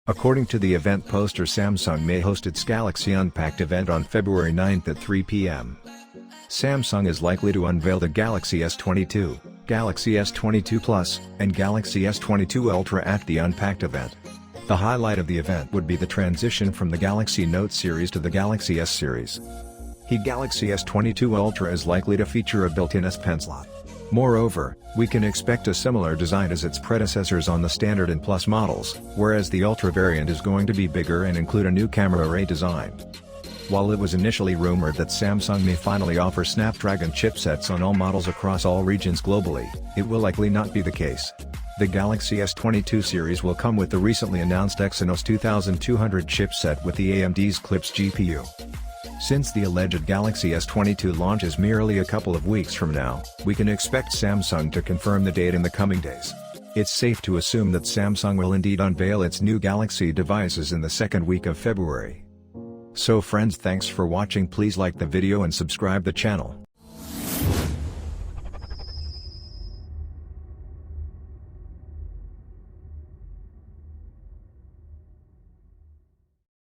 According to the event poster, Samsung may host its Galaxy Unpacked event on February 9th at 3 p.m. Samsung is likely to unveil the Galaxy S22, Galaxy S22 Plus, and Galaxy S22 Ultra at the Unpacked event. The highlight of the event would be the transition from the Galaxy Note series to the Galaxy S series. The Galaxy S22 Ultra is likely to feature a built-in S Pen slot. Moreover, we can expect a similar design as its predecessors on the Standard and Plus models, whereas the Ultra variant is going to be bigger and include a new camera array design. While it was initially rumored that Samsung may finally offer Snapdragon chipsets on all models across all regions globally, it will likely not be the case. The Galaxy S22 series will come with the recently announced Exynos 2200 chipset with the AMD's Clips GPU. Since the alleged Galaxy S22 launch is merely a couple of weeks from now, we can expect Samsung to confirm the date in the coming days. It's safe to assume that Samsung will indeed unveil its new Galaxy devices in the second week of February. So friends, thanks for watching. Please like the video and subscribe the channel.